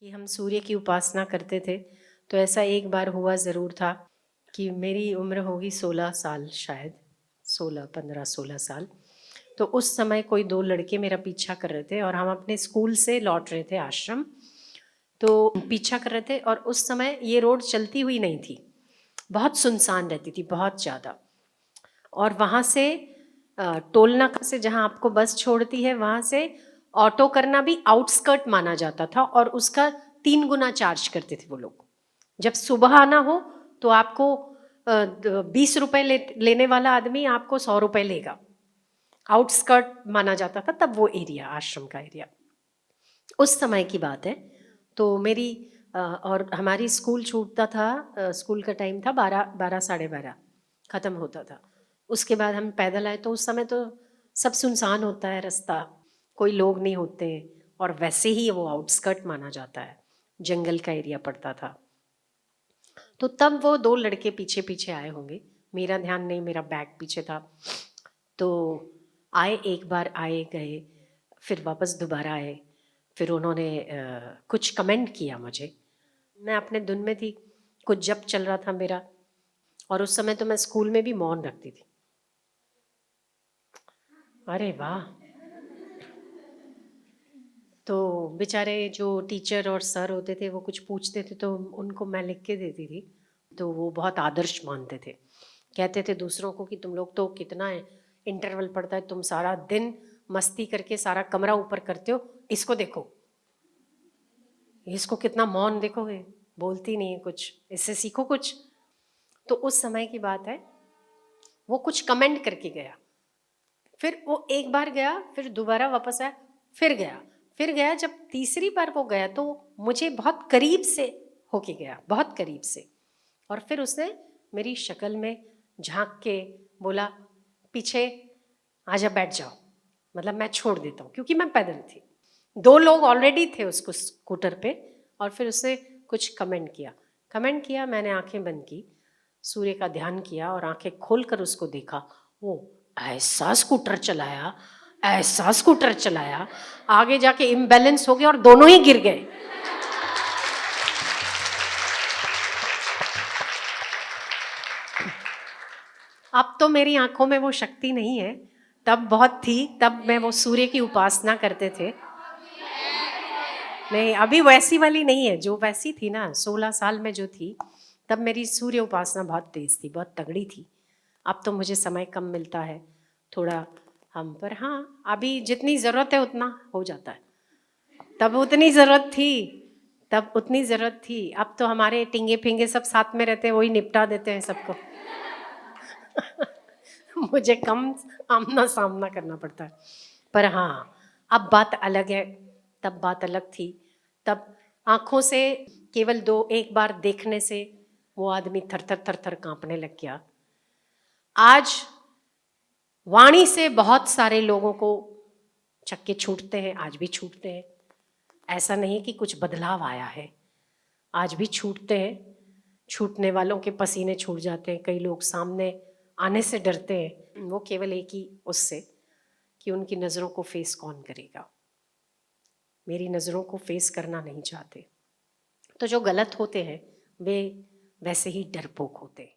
कि हम सूर्य की उपासना करते थे। तो ऐसा एक बार हुआ ज़रूर था कि मेरी उम्र होगी 16 साल, शायद 16 15 16 साल। तो उस समय कोई 2 लड़के मेरा पीछा कर रहे थे और हम अपने स्कूल से लौट रहे थे आश्रम। तो पीछा कर रहे थे और उस समय ये रोड चलती हुई नहीं थी, बहुत सुनसान रहती थी, बहुत ज़्यादा। और वहाँ से टोल नाका से जहाँ आपको बस छोड़ती है वहाँ से ऑटो करना भी आउटस्कर्ट माना जाता था और उसका 3 गुना चार्ज करते थे वो लोग। जब सुबह आना हो तो आपको 20 रुपए लेने वाला आदमी आपको 100 रुपए लेगा। आउटस्कर्ट माना जाता था तब वो एरिया, आश्रम का एरिया। उस समय की बात है। तो मेरी और हमारी स्कूल छूटता था, स्कूल का टाइम था 12 साढ़े 12 ख़त्म होता था। उसके बाद हम पैदल आए तो उस समय तो सब सुनसान होता है रास्ता, कोई लोग नहीं होते और वैसे ही वो आउटस्कर्ट माना जाता है, जंगल का एरिया पड़ता था। तो तब वो 2 लड़के पीछे पीछे आए होंगे, मेरा ध्यान नहीं, मेरा बैग पीछे था। तो आए, एक बार आए गए, फिर वापस दोबारा आए। फिर उन्होंने कुछ कमेंट किया मुझे। मैं अपने धुन में थी, कुछ जप चल रहा था मेरा, और उस समय तो मैं स्कूल में भी मौन रखती थी। अरे वाह! तो बेचारे जो टीचर और सर होते थे वो कुछ पूछते थे तो उनको मैं लिख के देती थी। तो वो बहुत आदर्श मानते थे, कहते थे दूसरों को कि तुम लोग तो कितना इंटरवल पड़ता है, तुम सारा दिन मस्ती करके सारा कमरा ऊपर करते हो, इसको देखो, इसको कितना मौन, देखोगे बोलती नहीं है कुछ, इससे सीखो कुछ। तो उस समय की बात है, वो कुछ कमेंट करके गया। फिर वो एक बार गया, फिर दोबारा वापस आया, फिर गया, फिर गया। जब तीसरी बार वो गया तो मुझे बहुत करीब से होके गया, बहुत करीब से। और फिर उसने मेरी शक्ल में झांक के बोला, पीछे आजा, बैठ जाओ, मतलब मैं छोड़ देता हूँ, क्योंकि मैं पैदल थी। 2 लोग ऑलरेडी थे उसको स्कूटर पे। और फिर उसने कुछ कमेंट किया। मैंने आंखें बंद की, सूर्य का ध्यान किया और आंखें खोलकर उसको देखा। वो ऐसा स्कूटर चलाया, ऐसा स्कूटर चलाया, आगे जाके इम्बैलेंस हो गया और दोनों ही गिर गए। अब तो मेरी आंखों में वो शक्ति नहीं है, तब बहुत थी। तब मैं वो सूर्य की उपासना करते थे। नहीं, अभी वैसी वाली नहीं है जो वैसी थी ना 16 साल में जो थी, तब मेरी सूर्य उपासना बहुत तेज थी, बहुत तगड़ी थी। अब तो मुझे समय कम मिलता है थोड़ा हम पर। हाँ, अभी जितनी ज़रूरत है उतना हो जाता है, तब उतनी ज़रूरत थी, तब उतनी ज़रूरत थी। अब तो हमारे टिंगे फिंगे सब साथ में रहते हैं, वही निपटा देते हैं सबको। मुझे कम आमना सामना करना पड़ता है। पर हाँ, अब बात अलग है, तब बात अलग थी। तब आँखों से केवल 2 एक बार देखने से वो आदमी थर-थर थर-थर काँपने लग गया। आज वाणी से बहुत सारे लोगों को चक्के छूटते हैं, आज भी छूटते हैं। ऐसा नहीं कि कुछ बदलाव आया है, आज भी छूटते हैं। छूटने वालों के पसीने छूट जाते हैं, कई लोग सामने आने से डरते हैं, वो केवल एक ही उससे कि उनकी नज़रों को फेस कौन करेगा। मेरी नज़रों को फेस करना नहीं चाहते, तो जो गलत होते हैं वे वैसे ही डरपोक होते हैं।